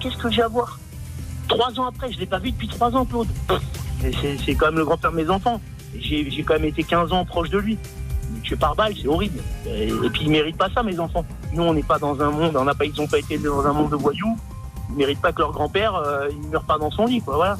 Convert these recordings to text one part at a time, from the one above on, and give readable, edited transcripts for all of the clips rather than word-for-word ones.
qu'est-ce que j'ai à voir? 3 ans après, je l'ai pas vu depuis 3 ans, Claude. C'est quand même le grand-père de mes enfants. J'ai quand même été 15 ans proche de lui. Je suis par balle, c'est horrible. Et puis ils méritent pas ça, mes enfants. Nous, on n'est pas dans un monde, ils ont pas été élevés dans un monde de voyous. Ils méritent pas que leur grand-père, il meure pas dans son lit, quoi, voilà.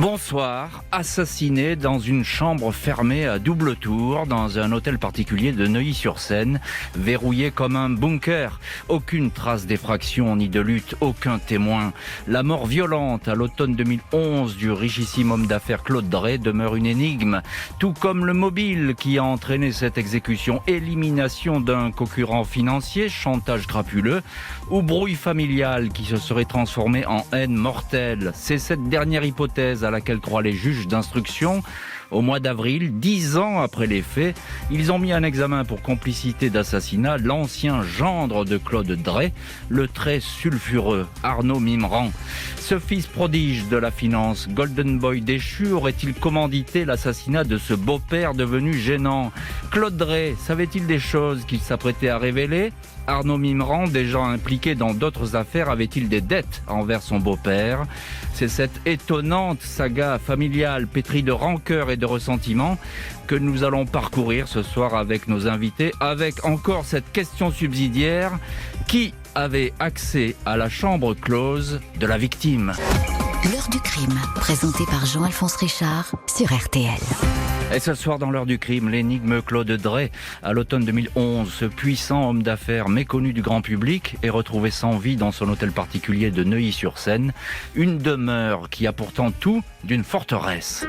Bonsoir, assassiné dans une chambre fermée à double tour dans un hôtel particulier de Neuilly-sur-Seine, verrouillé comme un bunker. Aucune trace d'effraction ni de lutte, aucun témoin. La mort violente à l'automne 2011 du richissime homme d'affaires Claude Drey demeure une énigme, tout comme le mobile qui a entraîné cette exécution. Élimination d'un concurrent financier, chantage crapuleux ou brouille familiale qui se serait transformée en haine mortelle. C'est cette dernière hypothèse à laquelle croient les juges d'instruction. Au mois d'avril, 10 ans après les faits, ils ont mis en examen pour complicité d'assassinat l'ancien gendre de Claude Drey, le très sulfureux Arnaud Mimran. Ce fils prodige de la finance, Golden Boy déchu, aurait-il commandité l'assassinat de ce beau-père devenu gênant? Claude Drey savait-il des choses qu'il s'apprêtait à révéler? Arnaud Mimran, déjà impliqué dans d'autres affaires, avait-il des dettes envers son beau-père? C'est cette étonnante saga familiale pétrie de rancœur et de ressentiment que nous allons parcourir ce soir avec nos invités, avec encore cette question subsidiaire: qui avait accès à la chambre close de la victime? L'heure du crime, présentée par Jean-Alphonse Richard sur RTL. Et ce soir, dans l'heure du crime, l'énigme Claude Drey. À l'automne 2011, ce puissant homme d'affaires méconnu du grand public est retrouvé sans vie dans son hôtel particulier de Neuilly-sur-Seine. Une demeure qui a pourtant tout d'une forteresse.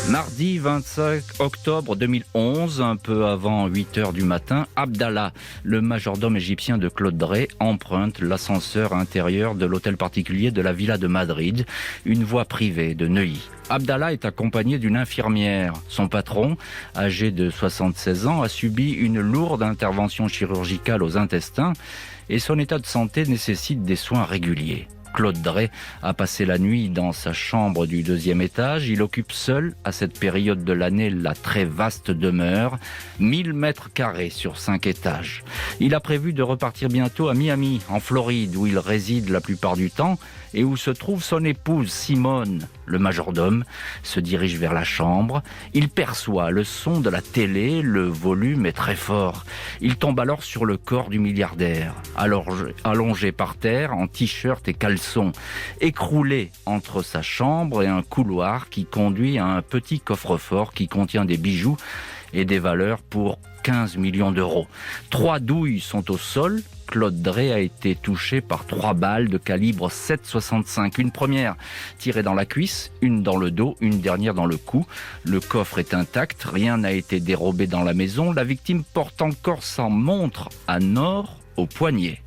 Mardi 25 octobre 2011, un peu avant 8h du matin, Abdallah, le majordome égyptien de Claude Drey, emprunte l'ascenseur intérieur de l'hôtel particulier de la Villa de Madrid, une voie privée de Neuilly. Abdallah est accompagné d'une infirmière. Son patron, âgé de 76 ans, a subi une lourde intervention chirurgicale aux intestins et son état de santé nécessite des soins réguliers. Claude Drey a passé la nuit dans sa chambre du 2e étage. Il occupe seul, à cette période de l'année, la très vaste demeure, 1000 mètres carrés sur 5 étages. Il a prévu de repartir bientôt à Miami, en Floride, où il réside la plupart du temps et où se trouve son épouse Simone. Le majordome se dirige vers la chambre. Il perçoit le son de la télé, le volume est très fort. Il tombe alors sur le corps du milliardaire, allongé par terre en t-shirt et caleçon, écroulé entre sa chambre et un couloir qui conduit à un petit coffre-fort qui contient des bijoux et des valeurs pour 15 millions d'euros. 3 douilles sont au sol. Claude Drey a été touché par 3 balles de calibre 7,65. Une première tirée dans la cuisse, une dans le dos, une dernière dans le cou. Le coffre est intact, rien n'a été dérobé dans la maison. La victime porte encore sa montre en or au poignet.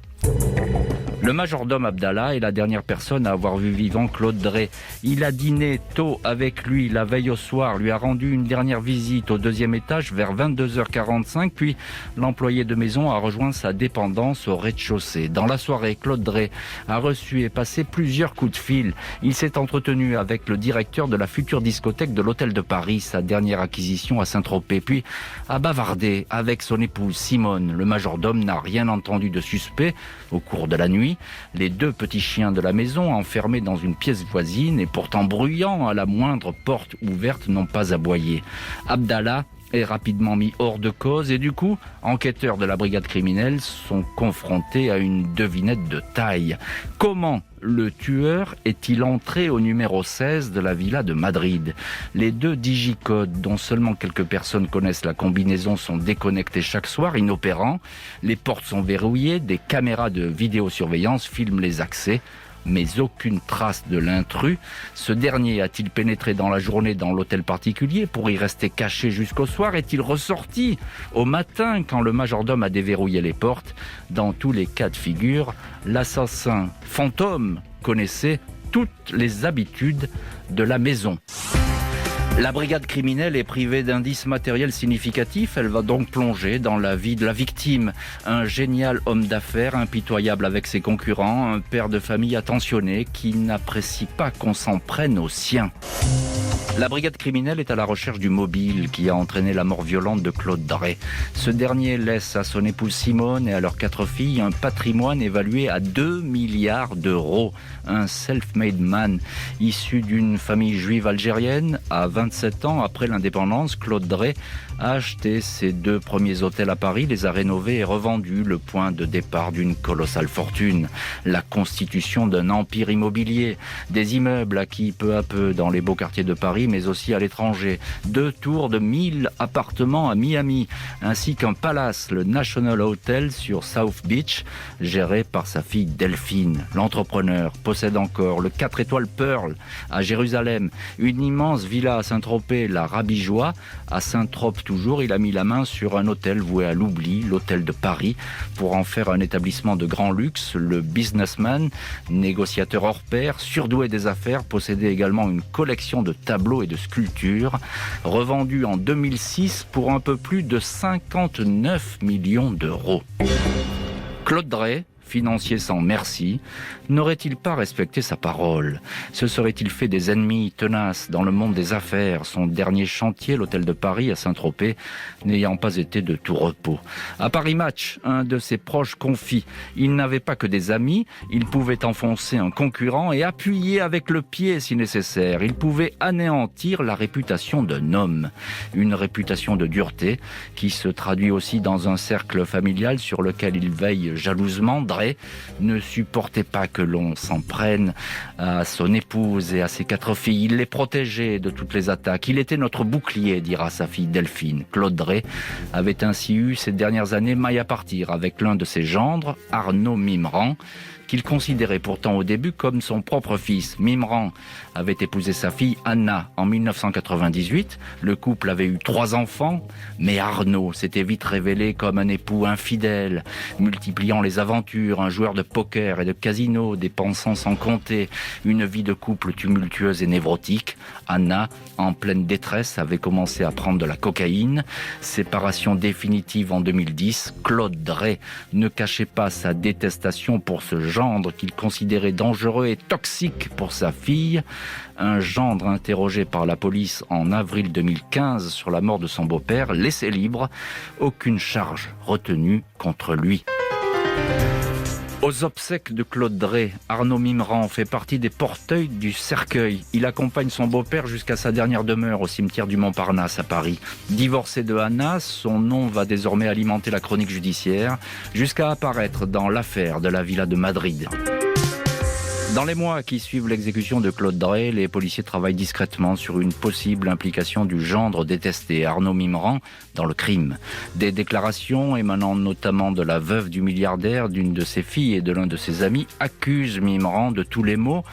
Le majordome Abdallah est la dernière personne à avoir vu vivant Claude Drey. Il a dîné tôt avec lui la veille au soir, lui a rendu une dernière visite au 2e étage vers 22h45, puis l'employé de maison a rejoint sa dépendance au rez-de-chaussée. Dans la soirée, Claude Drey a reçu et passé plusieurs coups de fil. Il s'est entretenu avec le directeur de la future discothèque de l'Hôtel de Paris, sa dernière acquisition à Saint-Tropez, puis a bavardé avec son épouse Simone. Le majordome n'a rien entendu de suspect au cours de la nuit. Les 2 petits chiens de la maison, enfermés dans une pièce voisine et pourtant bruyants à la moindre porte ouverte, n'ont pas aboyé. Abdallah est rapidement mis hors de cause et du coup, enquêteurs de la brigade criminelle sont confrontés à une devinette de taille. Comment le tueur est-il entré au numéro 16 de la Villa de Madrid? Les 2 digicodes, dont seulement quelques personnes connaissent la combinaison, sont déconnectés chaque soir, inopérants. Les portes sont verrouillées, des caméras de vidéosurveillance filment les accès. Mais aucune trace de l'intrus. Ce dernier a-t-il pénétré dans la journée dans l'hôtel particulier pour y rester caché jusqu'au soir? Est-il ressorti au matin quand le majordome a déverrouillé les portes? Dans tous les cas de figure, l'assassin fantôme connaissait toutes les habitudes de la maison. La brigade criminelle est privée d'indices matériels significatifs. Elle va donc plonger dans la vie de la victime. Un génial homme d'affaires, impitoyable avec ses concurrents, un père de famille attentionné qui n'apprécie pas qu'on s'en prenne aux siens. La brigade criminelle est à la recherche du mobile qui a entraîné la mort violente de Claude Drey. Ce dernier laisse à son épouse Simone et à leurs 4 filles un patrimoine évalué à 2 milliards d'euros. Un self-made man issu d'une famille juive algérienne. À 27 ans après l'indépendance, Claude Drey a acheté ses 2 premiers hôtels à Paris, les a rénovés et revendus, le point de départ d'une colossale fortune. La constitution d'un empire immobilier, des immeubles acquis peu à peu dans les beaux quartiers de Paris, mais aussi à l'étranger. 2 tours de 1000 appartements à Miami, ainsi qu'un palace, le National Hotel sur South Beach, géré par sa fille Delphine. L'entrepreneur possède encore le 4 étoiles Pearl à Jérusalem, une immense villa à Saint-Tropez, la Rabijoie. À Saint-Trope toujours, il a mis la main sur un hôtel voué à l'oubli, l'hôtel de Paris, pour en faire un établissement de grand luxe. Le businessman, négociateur hors pair, surdoué des affaires, possédait également une collection de tableaux et de sculptures, revendus en 2006 pour un peu plus de 59 millions d'euros. Claude Drey, financier sans merci, n'aurait-il pas respecté sa parole? Se serait-il fait des ennemis tenaces dans le monde des affaires, son dernier chantier, l'hôtel de Paris à Saint-Tropez, n'ayant pas été de tout repos? À Paris Match, un de ses proches confie, il n'avait pas que des amis, il pouvait enfoncer un concurrent et appuyer avec le pied si nécessaire. Il pouvait anéantir la réputation d'un homme. Une réputation de dureté qui se traduit aussi dans un cercle familial sur lequel il veille jalousement. Drey ne supportait pas que l'on s'en prenne à son épouse et à ses 4 filles. Il les protégeait de toutes les attaques. Il était notre bouclier, dira sa fille Delphine. Claude Drey avait ainsi eu ces dernières années maille à partir avec l'un de ses gendres, Arnaud Mimran, qu'il considérait pourtant au début comme son propre fils. Mimran avait épousé sa fille Anna en 1998. Le couple avait eu 3 enfants, mais Arnaud s'était vite révélé comme un époux infidèle, multipliant les aventures, un joueur de poker et de casino, dépensant sans compter, une vie de couple tumultueuse et névrotique. Anna, en pleine détresse, avait commencé à prendre de la cocaïne. Séparation définitive en 2010. Claude Drey ne cachait pas sa détestation pour ce gendre qu'il considérait dangereux et toxique pour sa fille. Un gendre interrogé par la police en avril 2015 sur la mort de son beau-père, laissé libre, aucune charge retenue contre lui. Aux obsèques de Claude Drey, Arnaud Mimran fait partie des porteuils du cercueil. Il accompagne son beau-père jusqu'à sa dernière demeure au cimetière du Montparnasse à Paris. Divorcé de Anna, son nom va désormais alimenter la chronique judiciaire jusqu'à apparaître dans l'affaire de la Villa de Madrid. Dans les mois qui suivent l'exécution de Claude Drey, les policiers travaillent discrètement sur une possible implication du gendre détesté, Arnaud Mimran, dans le crime. Des déclarations émanant notamment de la veuve du milliardaire, d'une de ses filles et de l'un de ses amis accusent Mimran de tous les maux,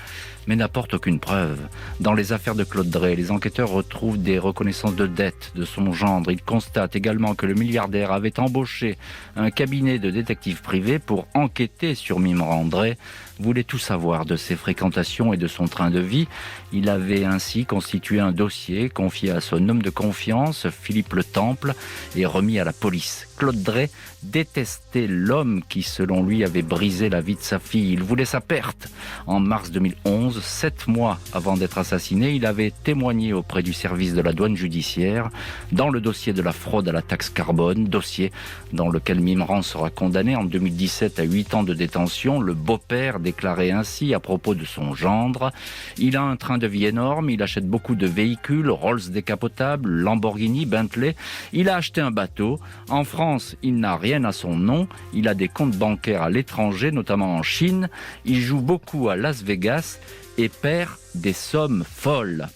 mais n'apportent aucune preuve. Dans les affaires de Claude Drey, les enquêteurs retrouvent des reconnaissances de dettes de son gendre. Ils constatent également que le milliardaire avait embauché un cabinet de détectives privés pour enquêter sur Mimran. Drey voulait tout savoir de ses fréquentations et de son train de vie. Il avait ainsi constitué un dossier confié à son homme de confiance, Philippe Le Temple, et remis à la police. Claude Drey détestait l'homme qui, selon lui, avait brisé la vie de sa fille. Il voulait sa perte. En mars 2011, 7 mois avant d'être assassiné, il avait témoigné auprès du service de la douane judiciaire dans le dossier de la fraude à la taxe carbone, dossier dans lequel Mimran sera condamné en 2017 à 8 ans de détention. Le beau-père déclarait ainsi à propos de son gendre: il a un train de vie énorme, il achète beaucoup de véhicules, Rolls décapotables, Lamborghini, Bentley. Il a acheté un bateau. En France, il n'a rien à son nom. Il a des comptes bancaires à l'étranger, notamment en Chine. Il joue beaucoup à Las Vegas et perd des sommes folles.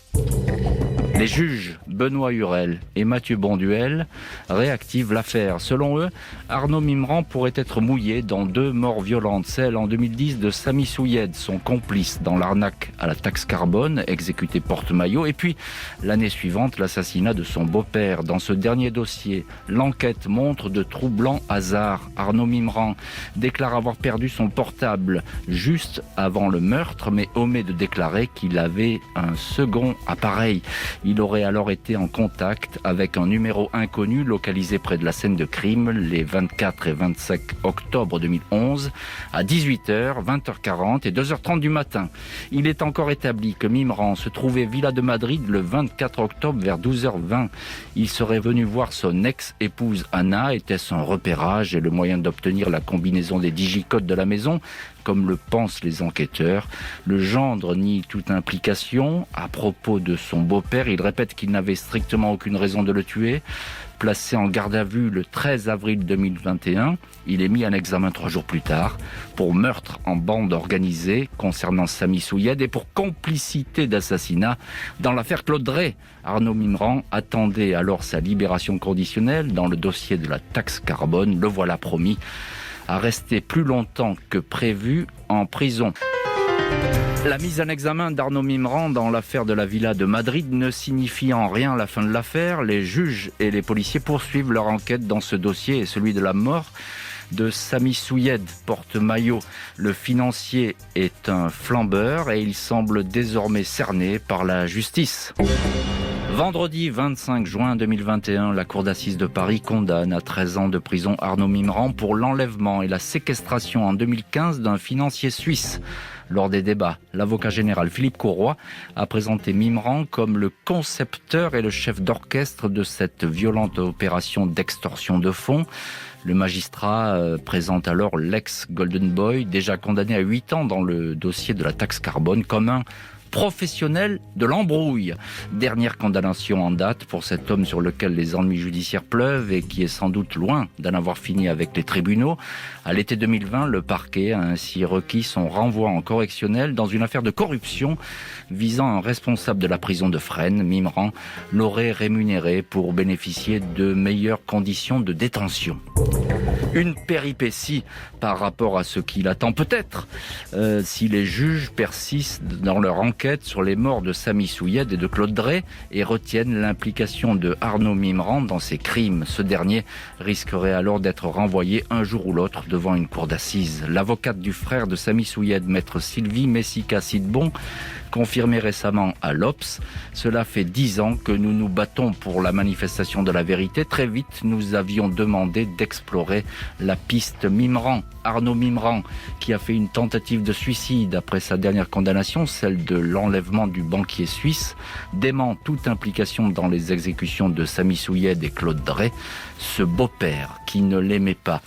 Les juges Benoît Hurel et Mathieu Bonduel réactivent l'affaire. Selon eux, Arnaud Mimran pourrait être mouillé dans 2 morts violentes. Celle en 2010 de Sami Souyed, son complice dans l'arnaque à la taxe carbone, exécuté porte-maillot. Et puis, l'année suivante, l'assassinat de son beau-père. Dans ce dernier dossier, l'enquête montre de troublants hasards. Arnaud Mimran déclare avoir perdu son portable juste avant le meurtre, mais omet de déclarer qu'il avait un second appareil. Il aurait alors été été en contact avec un numéro inconnu localisé près de la scène de crime les 24 et 25 octobre 2011 à 18h, 20h40 et 2h30 du matin. Il est encore établi que Mimran se trouvait Villa de Madrid le 24 octobre vers 12h20. Il serait venu voir son ex-épouse Anna. Était-ce un repérage et le moyen d'obtenir la combinaison des digicodes de la maison, comme le pensent les enquêteurs? Le gendre nie toute implication. À propos de son beau-père, il répète qu'il n'avait strictement aucune raison de le tuer. Placé en garde à vue le 13 avril 2021, il est mis en examen 3 jours plus tard pour meurtre en bande organisée concernant Sami Souyed et pour complicité d'assassinat dans l'affaire Claude Drey. Arnaud Mimran attendait alors sa libération conditionnelle dans le dossier de la taxe carbone. Le voilà promis à rester plus longtemps que prévu en prison. La mise en examen d'Arnaud Mimran dans l'affaire de la Villa de Madrid ne signifie en rien la fin de l'affaire. Les juges et les policiers poursuivent leur enquête dans ce dossier et celui de la mort de Sami Souyed, porte-maillot. Le financier est un flambeur et il semble désormais cerné par la justice. Vendredi 25 juin 2021, la Cour d'assises de Paris condamne à 13 ans de prison Arnaud Mimran pour l'enlèvement et la séquestration en 2015 d'un financier suisse. Lors des débats, l'avocat général Philippe Courroy a présenté Mimran comme le concepteur et le chef d'orchestre de cette violente opération d'extorsion de fonds. Le magistrat présente alors l'ex-Golden Boy, déjà condamné à 8 ans dans le dossier de la taxe carbone, comme un professionnel de l'embrouille. Dernière condamnation en date pour cet homme sur lequel les ennuis judiciaires pleuvent et qui est sans doute loin d'en avoir fini avec les tribunaux. À l'été 2020, le parquet a ainsi requis son renvoi en correctionnel dans une affaire de corruption visant un responsable de la prison de Fresnes. Mimran l'aurait rémunéré pour bénéficier de meilleures conditions de détention. Une péripétie par rapport à ce qu'il attend peut-être si les juges persistent dans leur enquête sur les morts de Sami Souyed et de Claude Drey et retiennent l'implication de Arnaud Mimran dans ces crimes. Ce dernier risquerait alors d'être renvoyé un jour ou l'autre devant une cour d'assises. L'avocate du frère de Sami Souyed, maître Sylvie Messica-Sidbon, confirmé récemment à l'Obs. Cela fait 10 ans que nous nous battons pour la manifestation de la vérité. Très vite, nous avions demandé d'explorer la piste Mimran. Arnaud Mimran, qui a fait une tentative de suicide après sa dernière condamnation, celle de l'enlèvement du banquier suisse, dément toute implication dans les exécutions de Sami Souyed et Claude Drey, ce beau-père qui ne l'aimait pas.